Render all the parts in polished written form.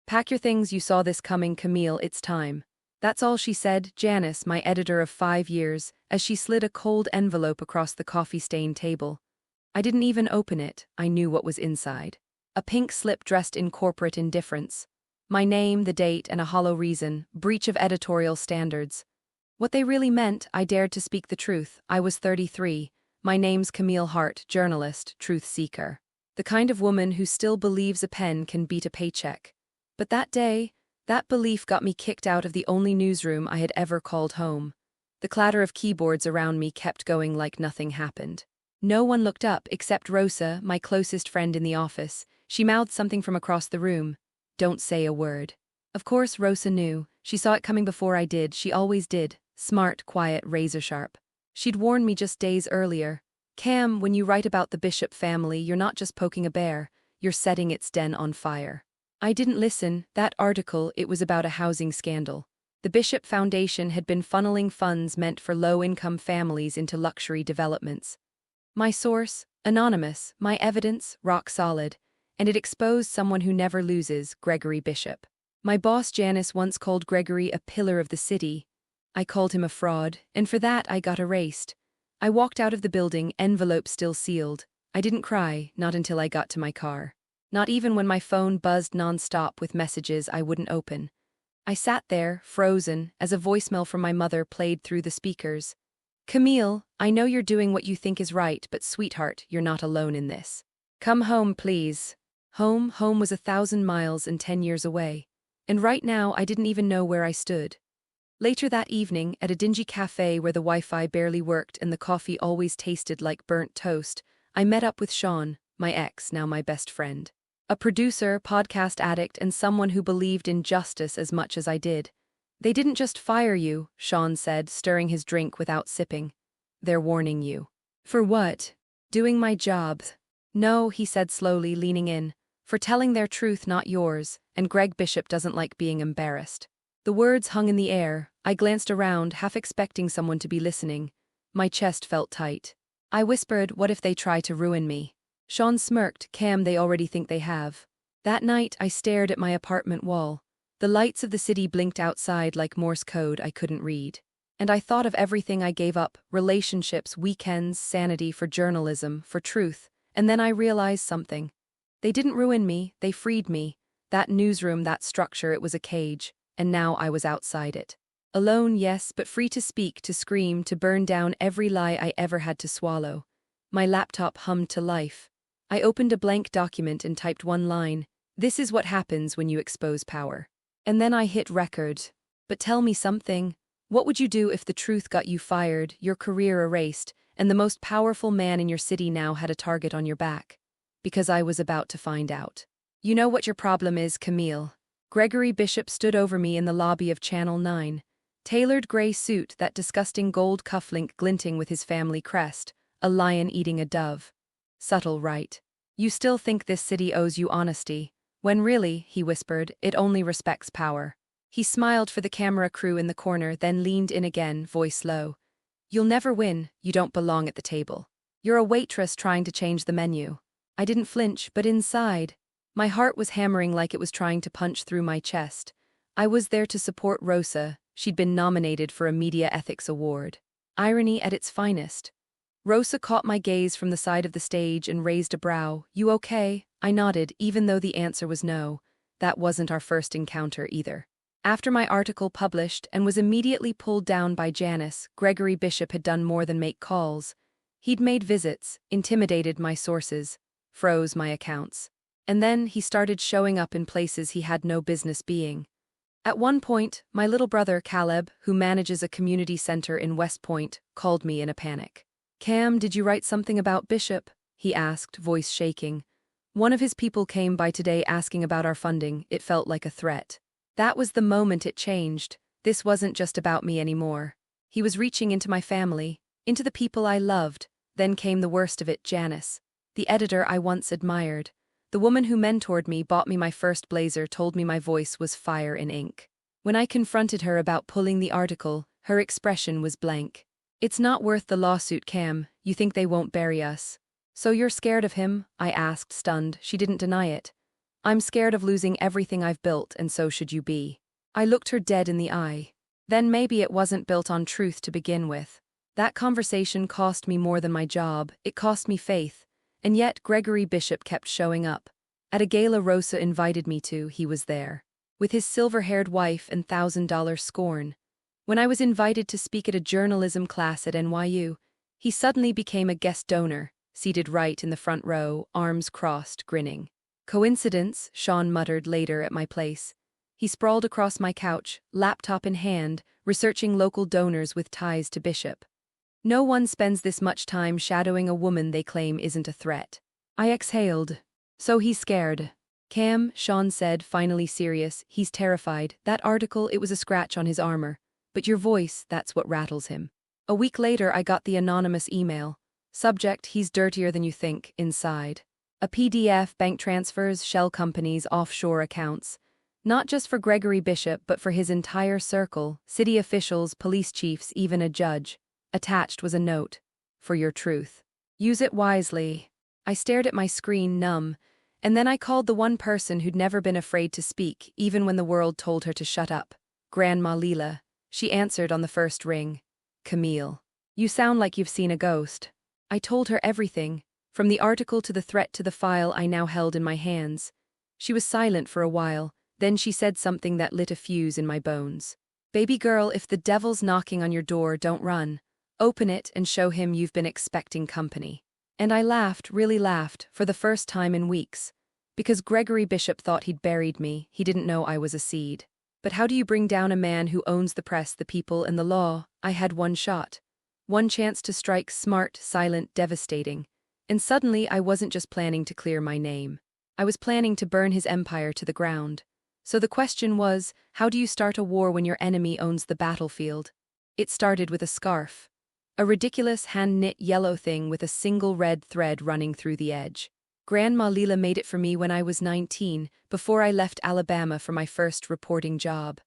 Pack your things, you saw this coming, Camille, it's time. That's all she said, Janice, my editor of 5 years, as she slid a cold envelope across the coffee-stained table. I didn't even open it, I knew what was inside. A pink slip dressed in corporate indifference. My name, the date, and a hollow reason, breach of editorial standards. What they really meant, I dared to speak the truth. I was 33. My name's Camille Hart, journalist, truth seeker. The kind of woman who still believes a pen can beat a paycheck. But that day, that belief got me kicked out of the only newsroom I had ever called home. The clatter of keyboards around me kept going like nothing happened. No one looked up except Rosa, my closest friend in the office. She mouthed something from across the room. Don't say a word. Of course Rosa knew. She saw it coming before I did. She always did. Smart, quiet, razor-sharp. She'd warned me just days earlier. Cam, when you write about the Bishop family, you're not just poking a bear, you're setting its den on fire. I didn't listen. That article, it was about a housing scandal. The Bishop Foundation had been funneling funds meant for low-income families into luxury developments. My source, anonymous, my evidence, rock solid. And it exposed someone who never loses, Gregory Bishop. My boss Janice once called Gregory a pillar of the city. I called him a fraud, and for that I got erased. I walked out of the building, envelope still sealed. I didn't cry, not until I got to my car. Not even when my phone buzzed nonstop with messages I wouldn't open. I sat there, frozen, as a voicemail from my mother played through the speakers. Camille, I know you're doing what you think is right, but sweetheart, you're not alone in this. Come home, please. Home was 1,000 miles and 10 years away. And right now I didn't even know where I stood. Later that evening, at a dingy cafe where the Wi-Fi barely worked and the coffee always tasted like burnt toast, I met up with Sean, my ex, now my best friend. A producer, podcast addict, and someone who believed in justice as much as I did. They didn't just fire you, Sean said, stirring his drink without sipping. They're warning you. For what? Doing my job. No, he said slowly, leaning in. For telling their truth, not yours, and Greg Bishop doesn't like being embarrassed. The words hung in the air. I glanced around, half expecting someone to be listening. My chest felt tight. I whispered, what if they try to ruin me? Sean smirked, Cam, they already think they have. That night, I stared at my apartment wall. The lights of the city blinked outside like Morse code I couldn't read. And I thought of everything I gave up, relationships, weekends, sanity, for journalism, for truth. And then I realized something. They didn't ruin me, they freed me. That newsroom, that structure, it was a cage, and now I was outside it. Alone, yes, but free to speak, to scream, to burn down every lie I ever had to swallow. My laptop hummed to life. I opened a blank document and typed one line. This is what happens when you expose power. And then I hit record. But tell me something. What would you do if the truth got you fired, your career erased, and the most powerful man in your city now had a target on your back? Because I was about to find out. You know what your problem is, Camille. Gregory Bishop stood over me in the lobby of Channel 9. Tailored gray suit, that disgusting gold cufflink glinting with his family crest, a lion eating a dove. Subtle, right? You still think this city owes you honesty, when really, he whispered, it only respects power. He smiled for the camera crew in the corner, then leaned in again, voice low. You'll never win, you don't belong at the table. You're a waitress trying to change the menu. I didn't flinch, but inside, my heart was hammering like it was trying to punch through my chest. I was there to support Rosa. She'd been nominated for a Media Ethics Award. Irony at its finest. Rosa caught my gaze from the side of the stage and raised a brow. You okay? I nodded, even though the answer was no. That wasn't our first encounter either. After my article published and was immediately pulled down by Janice, Gregory Bishop had done more than make calls. He'd made visits, intimidated my sources, froze my accounts. And then he started showing up in places he had no business being. At one point, my little brother Caleb, who manages a community center in West Point, called me in a panic. Cam, did you write something about Bishop? He asked, voice shaking. One of his people came by today asking about our funding. It felt like a threat. That was the moment it changed. This wasn't just about me anymore. He was reaching into my family, into the people I loved. Then came the worst of it, Janice. The editor I once admired. The woman who mentored me, bought me my first blazer, told me my voice was fire in ink. When I confronted her about pulling the article, her expression was blank. It's not worth the lawsuit, Cam. You think they won't bury us. So you're scared of him? I asked, stunned. She didn't deny it. I'm scared of losing everything I've built, and so should you be. I looked her dead in the eye. Then maybe it wasn't built on truth to begin with. That conversation cost me more than my job, it cost me faith. And yet Gregory Bishop kept showing up. At a gala Rosa invited me to, he was there. With his silver-haired wife and $1,000 scorn. When I was invited to speak at a journalism class at NYU, he suddenly became a guest donor, seated right in the front row, arms crossed, grinning. Coincidence, Sean muttered later at my place. He sprawled across my couch, laptop in hand, researching local donors with ties to Bishop. No one spends this much time shadowing a woman they claim isn't a threat. I exhaled. So he's scared. Cam, Sean said, finally serious, he's terrified. That article, it was a scratch on his armor. But your voice, that's what rattles him. A week later I got the anonymous email. Subject, he's dirtier than you think, inside. A PDF, bank transfers, shell companies, offshore accounts. Not just for Gregory Bishop but for his entire circle, city officials, police chiefs, even a judge. Attached was a note. For your truth. Use it wisely. I stared at my screen, numb. And then I called the one person who'd never been afraid to speak, even when the world told her to shut up. Grandma Leela. She answered on the first ring. Camille. You sound like you've seen a ghost. I told her everything, from the article to the threat to the file I now held in my hands. She was silent for a while, then she said something that lit a fuse in my bones. Baby girl, if the devil's knocking on your door, don't run. Open it and show him you've been expecting company. And I laughed, really laughed, for the first time in weeks. Because Gregory Bishop thought he'd buried me, he didn't know I was a seed. But how do you bring down a man who owns the press, the people, and the law? I had one shot. One chance to strike, smart, silent, devastating. And suddenly I wasn't just planning to clear my name. I was planning to burn his empire to the ground. So the question was, how do you start a war when your enemy owns the battlefield? It started with a scarf. A ridiculous hand-knit yellow thing with a single red thread running through the edge. Grandma Leela made it for me when I was 19, before I left Alabama for my first reporting job.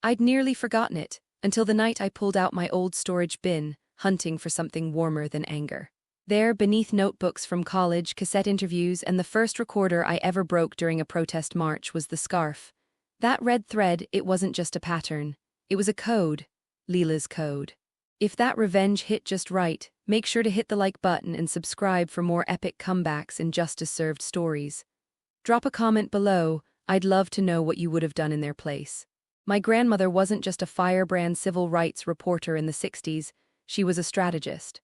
I'd nearly forgotten it, until the night I pulled out my old storage bin, hunting for something warmer than anger. There, beneath notebooks from college, cassette interviews, and the first recorder I ever broke during a protest march was the scarf. That red thread, it wasn't just a pattern. It was a code. Leela's code. If that revenge hit just right, make sure to hit the like button and subscribe for more epic comebacks and justice-served stories. Drop a comment below, I'd love to know what you would have done in their place. My grandmother wasn't just a firebrand civil rights reporter in the 60s, she was a strategist.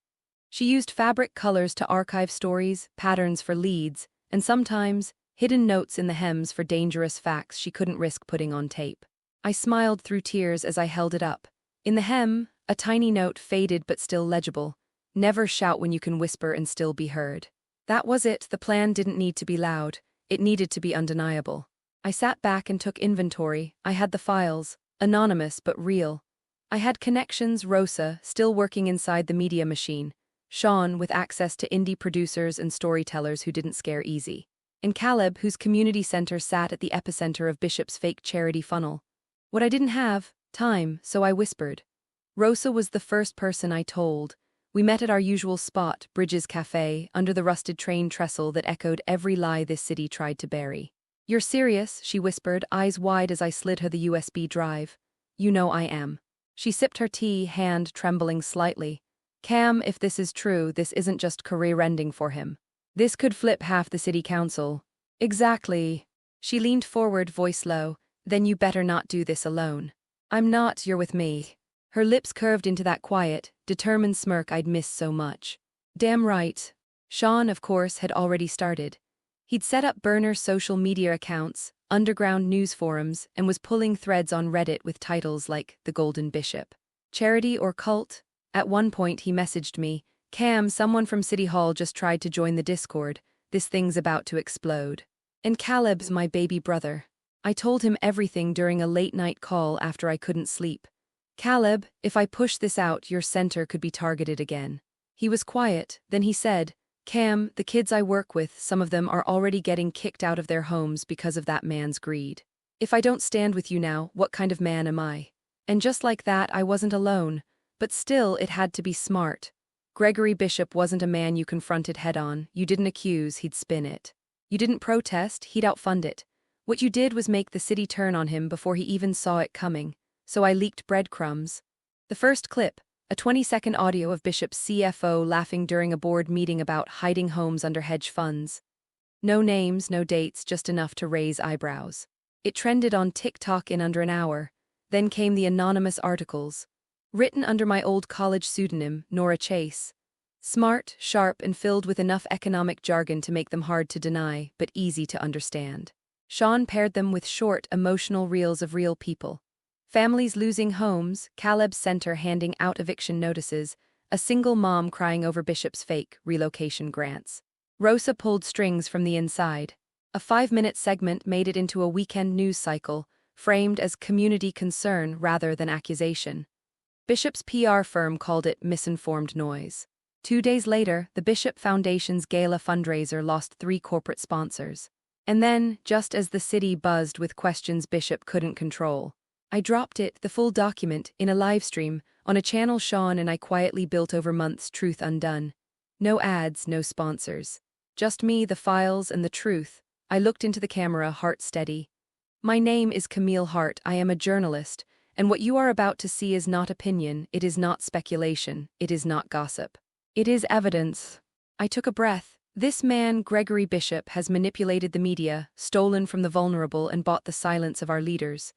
She used fabric colors to archive stories, patterns for leads, and sometimes, hidden notes in the hems for dangerous facts she couldn't risk putting on tape. I smiled through tears as I held it up. In the hem, a tiny note, faded but still legible. Never shout when you can whisper and still be heard. That was it, the plan didn't need to be loud, it needed to be undeniable. I sat back and took inventory. I had the files, anonymous but real. I had connections, Rosa, still working inside the media machine. Sean, with access to indie producers and storytellers who didn't scare easy. And Caleb, whose community center sat at the epicenter of Bishop's fake charity funnel. What I didn't have, time, so I whispered. Rosa was the first person I told. We met at our usual spot, Bridges Cafe, under the rusted train trestle that echoed every lie this city tried to bury. You're serious, she whispered, eyes wide as I slid her the USB drive. You know I am. She sipped her tea, hand trembling slightly. Cam, if this is true, this isn't just career-ending for him. This could flip half the city council. Exactly. She leaned forward, voice low. Then you better not do this alone. I'm not, you're with me. Her lips curved into that quiet, determined smirk I'd missed so much. Damn right. Sean, of course, had already started. He'd set up burner social media accounts, underground news forums, and was pulling threads on Reddit with titles like The Golden Bishop. Charity or cult? At one point he messaged me, Cam, someone from City Hall just tried to join the Discord. This thing's about to explode. And Caleb's my baby brother. I told him everything during a late-night call after I couldn't sleep. Caleb, if I push this out, your center could be targeted again. He was quiet, then he said, Cam, the kids I work with, some of them are already getting kicked out of their homes because of that man's greed. If I don't stand with you now, what kind of man am I? And just like that, I wasn't alone. But still, it had to be smart. Gregory Bishop wasn't a man you confronted head-on, you didn't accuse, he'd spin it. You didn't protest, he'd outfund it. What you did was make the city turn on him before he even saw it coming, so I leaked breadcrumbs. The first clip, a 20-second audio of Bishop's CFO laughing during a board meeting about hiding homes under hedge funds. No names, no dates, just enough to raise eyebrows. It trended on TikTok in under an hour. Then came the anonymous articles, written under my old college pseudonym, Nora Chase. Smart, sharp, and filled with enough economic jargon to make them hard to deny, but easy to understand. Sean paired them with short, emotional reels of real people. Families losing homes, Caleb's center handing out eviction notices, a single mom crying over Bishop's fake relocation grants. Rosa pulled strings from the inside. A 5-minute segment made it into a weekend news cycle, framed as community concern rather than accusation. Bishop's PR firm called it misinformed noise. 2 days later, the Bishop Foundation's gala fundraiser lost 3 corporate sponsors. And then, just as the city buzzed with questions Bishop couldn't control, I dropped it, the full document, in a livestream, on a channel Sean and I quietly built over months, truth undone. No ads, no sponsors. Just me, the files, and the truth. I looked into the camera, heart steady. My name is Camille Hart, I am a journalist, and what you are about to see is not opinion, it is not speculation, it is not gossip. It is evidence. I took a breath. This man, Gregory Bishop, has manipulated the media, stolen from the vulnerable, and bought the silence of our leaders.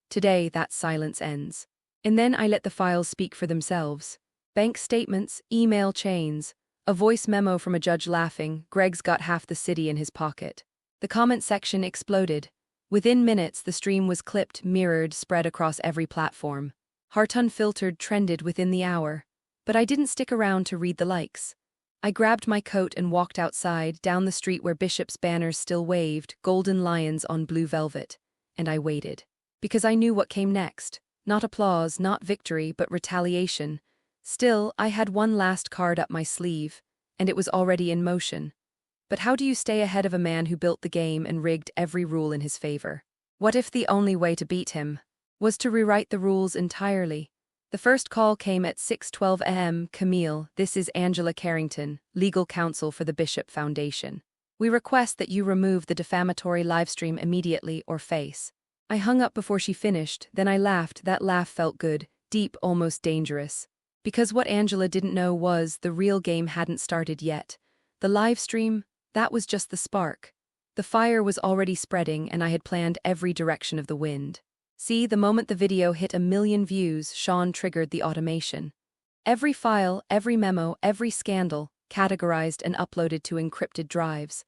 Today, that silence ends. And then I let the files speak for themselves. Bank statements, email chains, a voice memo from a judge laughing, Greg's got half the city in his pocket. The comment section exploded. Within minutes, the stream was clipped, mirrored, spread across every platform. Hart Unfiltered trended within the hour. But I didn't stick around to read the likes. I grabbed my coat and walked outside, down the street where Bishop's banners still waved, golden lions on blue velvet. And I waited. Because I knew what came next. Not applause, not victory, but retaliation. Still, I had one last card up my sleeve, and it was already in motion. But how do you stay ahead of a man who built the game and rigged every rule in his favor? What if the only way to beat him was to rewrite the rules entirely? The first call came at 6:12 a.m. Camille, this is Angela Carrington, legal counsel for the Bishop Foundation. We request that you remove the defamatory livestream immediately or face. I hung up before she finished, then I laughed. That laugh felt good, deep, almost dangerous. Because what Angela didn't know was the real game hadn't started yet. The livestream, that was just the spark. The fire was already spreading and I had planned every direction of the wind. See, the moment the video hit 1 million views, Sean triggered the automation. Every file, every memo, every scandal, categorized and uploaded to encrypted drives.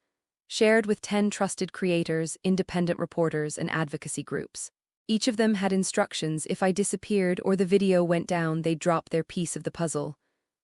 Shared with 10 trusted creators, independent reporters, and advocacy groups. Each of them had instructions: if I disappeared or the video went down, they'd drop their piece of the puzzle.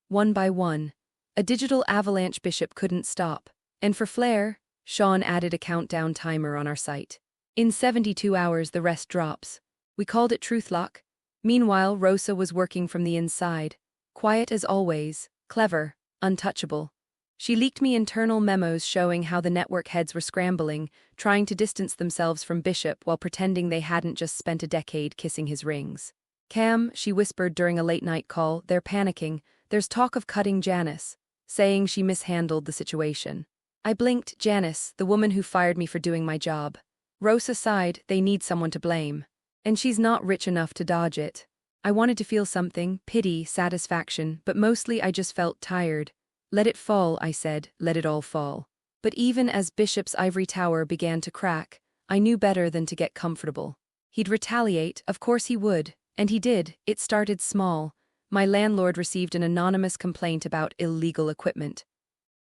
One by one. A digital avalanche. Bishop couldn't stop. And for flair, Sean added a countdown timer on our site. In 72 hours, the rest drops. We called it Truth Lock. Meanwhile, Rosa was working from the inside. Quiet as always, clever, untouchable. She leaked me internal memos showing how the network heads were scrambling, trying to distance themselves from Bishop while pretending they hadn't just spent a decade kissing his rings. Cam, she whispered during a late-night call, they're panicking. There's talk of cutting Janice, saying she mishandled the situation. I blinked. Janice, the woman who fired me for doing my job. Rosa sighed. They need someone to blame. And she's not rich enough to dodge it. I wanted to feel something, pity, satisfaction, but mostly I just felt tired. Let it fall, I said, let it all fall. But even as Bishop's ivory tower began to crack, I knew better than to get comfortable. He'd retaliate, of course he would, and he did. It started small. My landlord received an anonymous complaint about illegal equipment.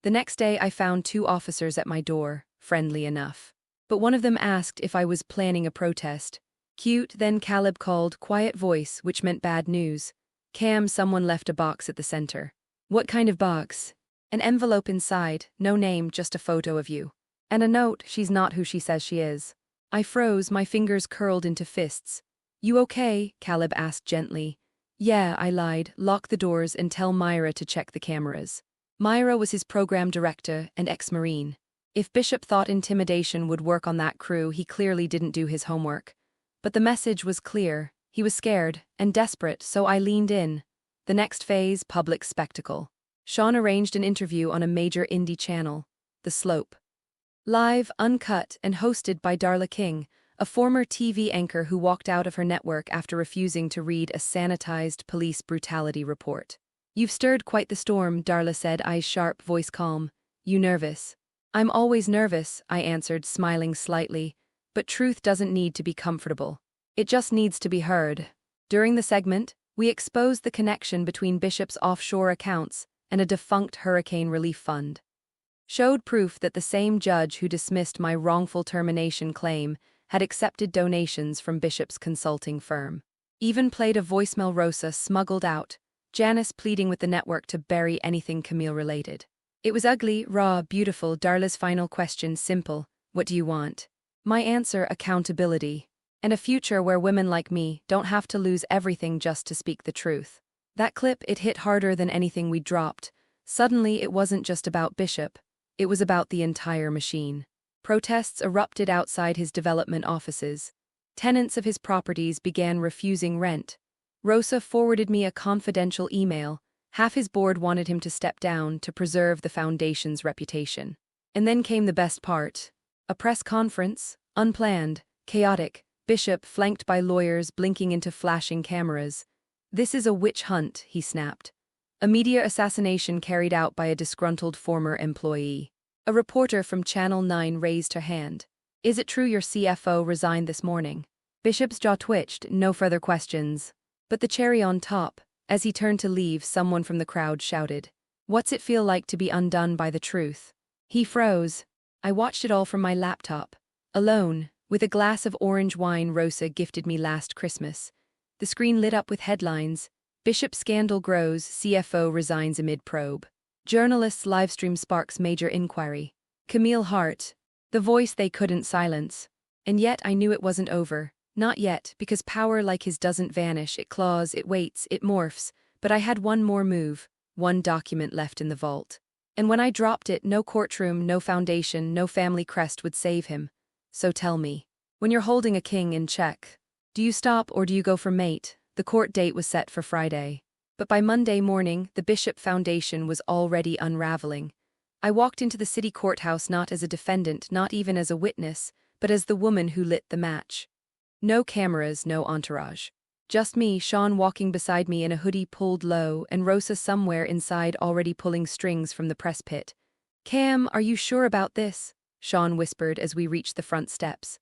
The next day I found 2 officers at my door, friendly enough. But one of them asked if I was planning a protest. Cute, then Caleb called, quiet voice, which meant bad news. Cam, someone left a box at the center. What kind of box? An envelope inside, no name, just a photo of you. And a note, she's not who she says she is. I froze, my fingers curled into fists. You okay? Caleb asked gently. Yeah, I lied. Lock the doors and tell Myra to check the cameras. Myra was his program director and ex-Marine. If Bishop thought intimidation would work on that crew, he clearly didn't do his homework. But the message was clear. He was scared and desperate, so I leaned in. The next phase, public spectacle. Sean arranged an interview on a major indie channel, The Slope. Live, uncut, and hosted by Darla King, a former TV anchor who walked out of her network after refusing to read a sanitized police brutality report. "You've stirred quite the storm," Darla said, eyes sharp, voice calm. "You nervous?" "I'm always nervous," I answered, smiling slightly. "But truth doesn't need to be comfortable. It just needs to be heard." During the segment, we exposed the connection between Bishop's offshore accounts and a defunct hurricane relief fund. Showed proof that the same judge who dismissed my wrongful termination claim had accepted donations from Bishop's consulting firm. Even played a voicemail Rosa smuggled out, Janice pleading with the network to bury anything Camille-related. It was ugly, raw, beautiful. Darla's final question simple: "What do you want?" My answer: accountability. And a future where women like me don't have to lose everything just to speak the truth. That clip, it hit harder than anything we dropped. Suddenly, it wasn't just about Bishop. It was about the entire machine. Protests erupted outside his development offices. Tenants of his properties began refusing rent. Rosa forwarded me a confidential email. Half his board wanted him to step down to preserve the foundation's reputation. And then came the best part. A press conference, unplanned, chaotic, Bishop flanked by lawyers blinking into flashing cameras. "This is a witch hunt," he snapped. "A media assassination carried out by a disgruntled former employee." A reporter from Channel 9 raised her hand. "Is it true your CFO resigned this morning?" Bishop's jaw twitched, no further questions. But the cherry on top, as he turned to leave, someone from the crowd shouted, "What's it feel like to be undone by the truth?" He froze. I watched it all from my laptop. Alone, with a glass of orange wine Rosa gifted me last Christmas. The screen lit up with headlines: "Bishop scandal grows, CFO resigns amid probe." Journalists livestream sparks major inquiry. Camille Hart, the voice they couldn't silence. And yet I knew it wasn't over. Not yet, because power like his doesn't vanish, it claws, it waits, it morphs. But I had one more move, one document left in the vault. And when I dropped it, no courtroom, no foundation, no family crest would save him. So tell me, when you're holding a king in check, do you stop or do you go for mate? The court date was set for Friday. But by Monday morning, the Bishop Foundation was already unraveling. I walked into the city courthouse not as a defendant, not even as a witness, but as the woman who lit the match. No cameras, no entourage. Just me, Sean walking beside me in a hoodie pulled low, and Rosa somewhere inside already pulling strings from the press pit. "Cam, are you sure about this?" Sean whispered as we reached the front steps.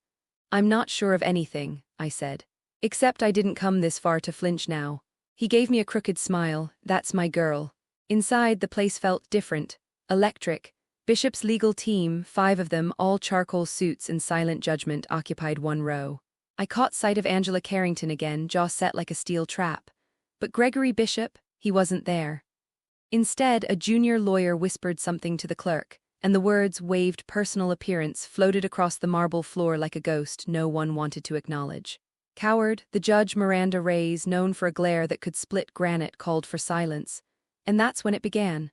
"I'm not sure of anything," I said. "Except I didn't come this far to flinch now." He gave me a crooked smile. "That's my girl." Inside, the place felt different. Electric. Bishop's legal team, 5 of them, all charcoal suits and silent judgment, occupied one row. I caught sight of Angela Carrington again, jaw set like a steel trap. But Gregory Bishop, he wasn't there. Instead, a junior lawyer whispered something to the clerk, and the words "waived personal appearance" floated across the marble floor like a ghost no one wanted to acknowledge. Coward, the judge Miranda Reyes, known for a glare that could split granite, called for silence. And that's when it began.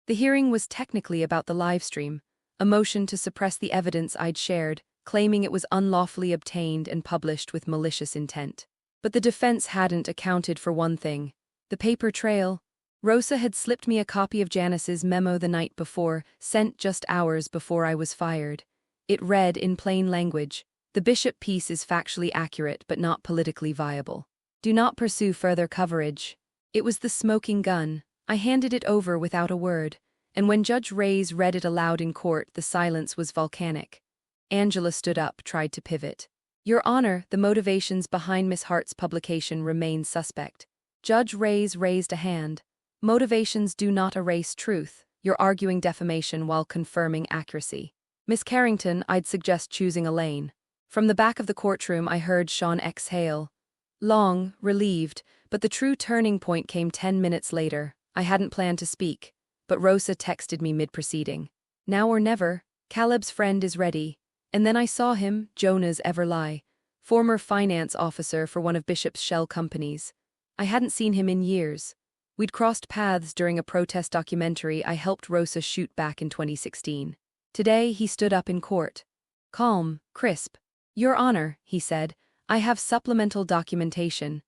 The hearing was technically about the livestream, a motion to suppress the evidence I'd shared, claiming it was unlawfully obtained and published with malicious intent. But the defense hadn't accounted for one thing: the paper trail. Rosa had slipped me a copy of Janice's memo the night before, sent just hours before I was fired. It read in plain language: "The Bishop piece is factually accurate but not politically viable. Do not pursue further coverage." It was the smoking gun. I handed it over without a word, and when Judge Reyes read it aloud in court, the silence was volcanic. Angela stood up, tried to pivot. "Your Honor, the motivations behind Miss Hart's publication remain suspect." Judge Reyes raised a hand. "Motivations do not erase truth. You're arguing defamation while confirming accuracy. Miss Carrington, I'd suggest choosing a lane." From the back of the courtroom, I heard Sean exhale. Long, relieved, but the true turning point came 10 minutes later. I hadn't planned to speak, but Rosa texted me mid-proceeding. "Now or never, Caleb's friend is ready." And then I saw him, Jonas Everly, former finance officer for one of Bishop's shell companies. I hadn't seen him in years. We'd crossed paths during a protest documentary I helped Rosa shoot back in 2016. Today, he stood up in court. Calm, crisp. "Your Honor," he said, "I have supplemental documentation."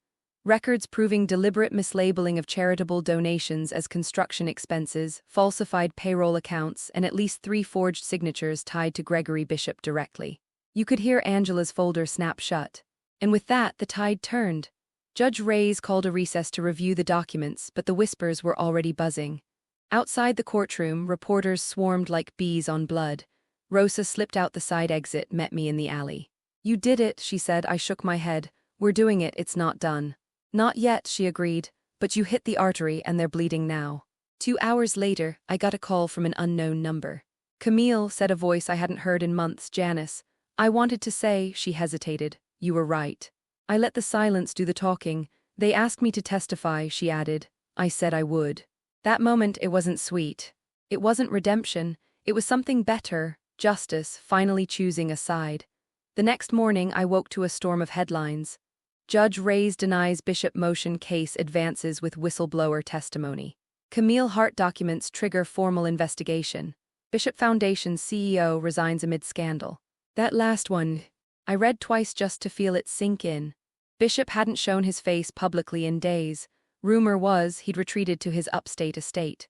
Records proving deliberate mislabeling of charitable donations as construction expenses, falsified payroll accounts, and at least 3 forged signatures tied to Gregory Bishop directly. You could hear Angela's folder snap shut. And with that, the tide turned. Judge Reyes called a recess to review the documents, but the whispers were already buzzing. Outside the courtroom, reporters swarmed like bees on blood. Rosa slipped out the side exit, met me in the alley. "You did it," she said. I shook my head. "We're doing it, it's not done." "Not yet," she agreed, "but you hit the artery and they're bleeding now." 2 hours later, I got a call from an unknown number. "Camille," said a voice I hadn't heard in months. "Janice. I wanted to say," she hesitated, "you were right." I let the silence do the talking. "They asked me to testify," she added. I said I would. That moment, it wasn't sweet. It wasn't redemption. It was something better, justice, finally choosing a side. The next morning, I woke to a storm of headlines. Judge Reyes denies Bishop motion case advances with whistleblower testimony. Camille Hart documents trigger formal investigation. Bishop Foundation's CEO resigns amid scandal. That last one, I read twice just to feel it sink in. Bishop hadn't shown his face publicly in days. Rumor was he'd retreated to his upstate estate.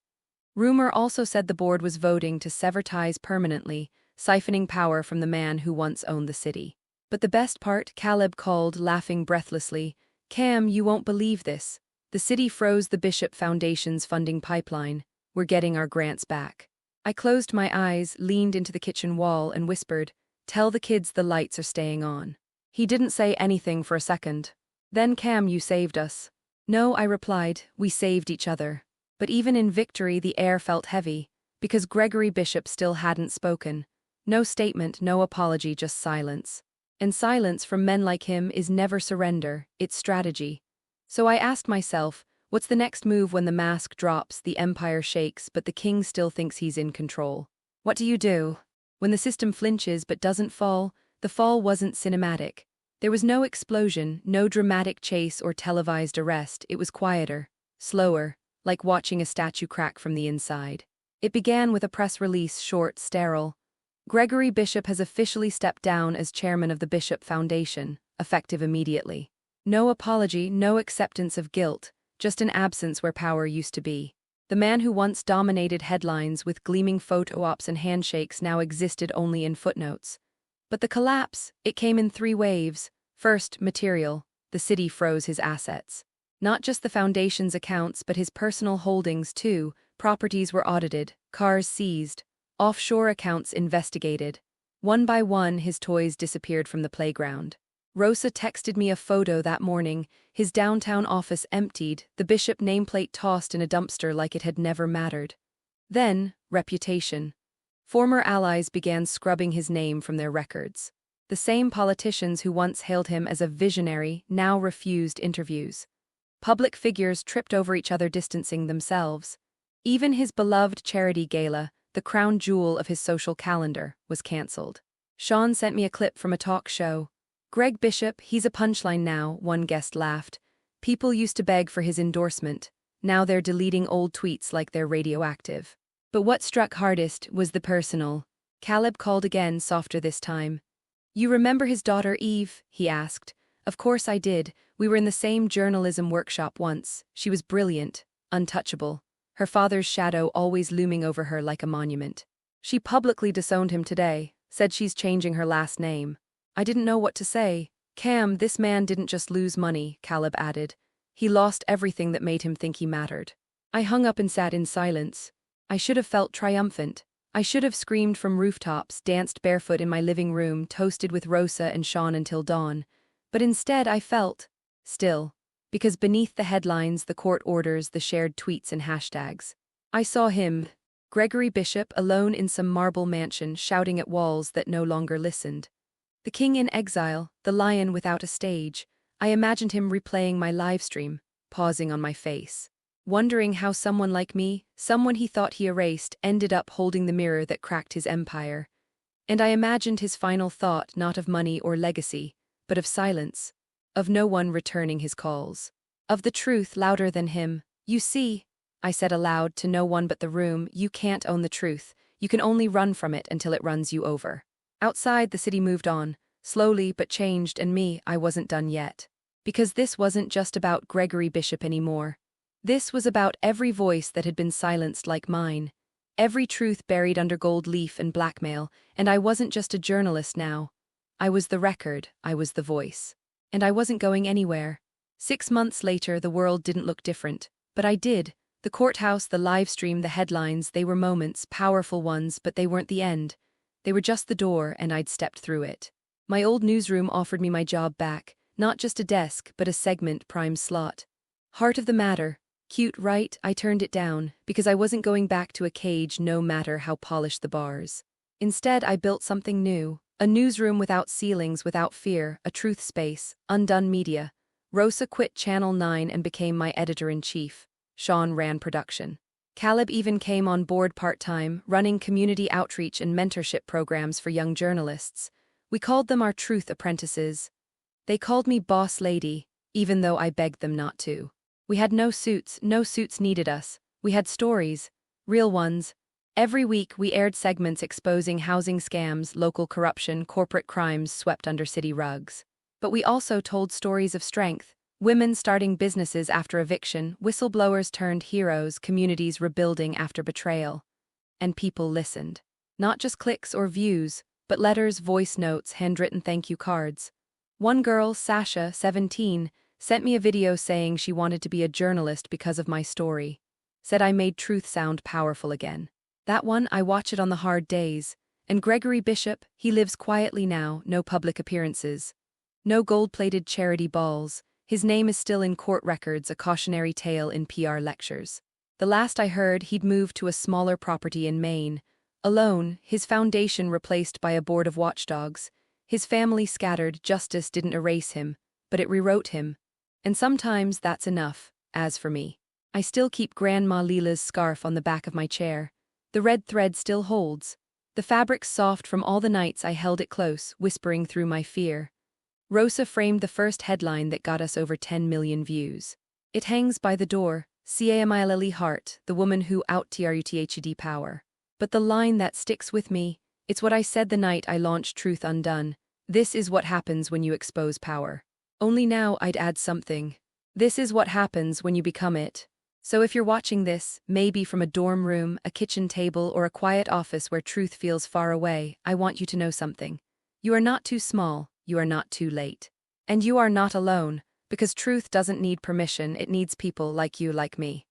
Rumor also said the board was voting to sever ties permanently, siphoning power from the man who once owned the city. But the best part, Caleb called, laughing breathlessly, "Cam, you won't believe this. The city froze the Bishop Foundation's funding pipeline. We're getting our grants back." I closed my eyes, leaned into the kitchen wall, and whispered, "Tell the kids the lights are staying on." He didn't say anything for a second. "Then, Cam, you saved us." "No," I replied, "we saved each other." But even in victory, the air felt heavy, because Gregory Bishop still hadn't spoken. No statement, no apology, just silence. And silence from men like him is never surrender, it's strategy. So I asked myself, what's the next move when the mask drops, the empire shakes, but the king still thinks he's in control? What do you do? When the system flinches but doesn't fall, the fall wasn't cinematic. There was no explosion, no dramatic chase or televised arrest. It was quieter, slower, like watching a statue crack from the inside. It began with a press release, short, sterile. "Gregory Bishop has officially stepped down as chairman of the Bishop Foundation, effective immediately." No apology, no acceptance of guilt, just an absence where power used to be. The man who once dominated headlines with gleaming photo ops and handshakes now existed only in footnotes. But the collapse, it came in 3 waves. First, material. The city froze his assets. Not just the foundation's accounts, but his personal holdings too. Properties were audited, cars seized, offshore accounts investigated. One by one, his toys disappeared from the playground. Rosa texted me a photo that morning, his downtown office emptied, the Bishop nameplate tossed in a dumpster like it had never mattered. Then, reputation. Former allies began scrubbing his name from their records. The same politicians who once hailed him as a visionary now refused interviews. Public figures tripped over each other, distancing themselves. Even his beloved charity gala, the crown jewel of his social calendar, was cancelled. Sean sent me a clip from a talk show. "Greg Bishop, he's a punchline now," one guest laughed. "People used to beg for his endorsement. Now they're deleting old tweets like they're radioactive." But what struck hardest was the personal. Caleb called again, softer this time. "You remember his daughter Eve?" he asked. Of course I did. We were in the same journalism workshop once. She was brilliant, untouchable. Her father's shadow always looming over her like a monument. She publicly disowned him today, said she's changing her last name. I didn't know what to say. "Cam, this man didn't just lose money," Caleb added. "He lost everything that made him think he mattered." I hung up and sat in silence. I should have felt triumphant. I should have screamed from rooftops, danced barefoot in my living room, toasted with Rosa and Sean until dawn. But instead I felt still. Because beneath the headlines, the court orders, the shared tweets and hashtags, I saw him, Gregory Bishop, alone in some marble mansion, shouting at walls that no longer listened. The king in exile, the lion without a stage. I imagined him replaying my livestream, pausing on my face, wondering how someone like me, someone he thought he erased, ended up holding the mirror that cracked his empire. And I imagined his final thought, not of money or legacy, but of silence, of no one returning his calls, of the truth louder than him. "You see," I said aloud to no one but the room, "you can't own the truth. You can only run from it until it runs you over." Outside, the city moved on, slowly but changed, and me, I wasn't done yet. Because this wasn't just about Gregory Bishop anymore. This was about every voice that had been silenced like mine. Every truth buried under gold leaf and blackmail, and I wasn't just a journalist now. I was the record, I was the voice. And I wasn't going anywhere. 6 months later, the world didn't look different. But I did. The courthouse, the live stream, the headlines, they were moments, powerful ones, but they weren't the end. They were just the door, and I'd stepped through it. My old newsroom offered me my job back, not just a desk, but a segment prime slot. Heart of the matter. Cute, right? I turned it down, because I wasn't going back to a cage no matter how polished the bars. Instead, I built something new. A newsroom without ceilings, without fear, a truth space, undone media. Rosa quit Channel 9 and became my editor-in-chief. Sean ran production. Caleb even came on board part-time, running community outreach and mentorship programs for young journalists. We called them our truth apprentices. They called me Boss Lady, even though I begged them not to. We had no suits needed us. We had stories, real ones. Every week we aired segments exposing housing scams, local corruption, corporate crimes swept under city rugs. But we also told stories of strength. Women starting businesses after eviction, whistleblowers turned heroes, communities rebuilding after betrayal. And people listened. Not just clicks or views, but letters, voice notes, handwritten thank you cards. One girl, Sasha, 17, sent me a video saying she wanted to be a journalist because of my story. Said I made truth sound powerful again. That one, I watch it on the hard days. And Gregory Bishop, he lives quietly now, no public appearances. No gold-plated charity balls. His name is still in court records, a cautionary tale in PR lectures. The last I heard, he'd moved to a smaller property in Maine. Alone, his foundation replaced by a board of watchdogs. His family scattered, justice didn't erase him, but it rewrote him. And sometimes that's enough. As for me, I still keep Grandma Leela's scarf on the back of my chair. The red thread still holds. The fabric's soft from all the nights I held it close, whispering through my fear. Rosa framed the first headline that got us over 10 million views. It hangs by the door, Camille Hart, the woman who out-truthed power. But the line that sticks with me, it's what I said the night I launched Truth Undone. This is what happens when you expose power. Only now I'd add something. This is what happens when you become it. So if you're watching this, maybe from a dorm room, a kitchen table, or a quiet office where truth feels far away, I want you to know something. You are not too small. You are not too late. And you are not alone, because truth doesn't need permission, it needs people like you, like me.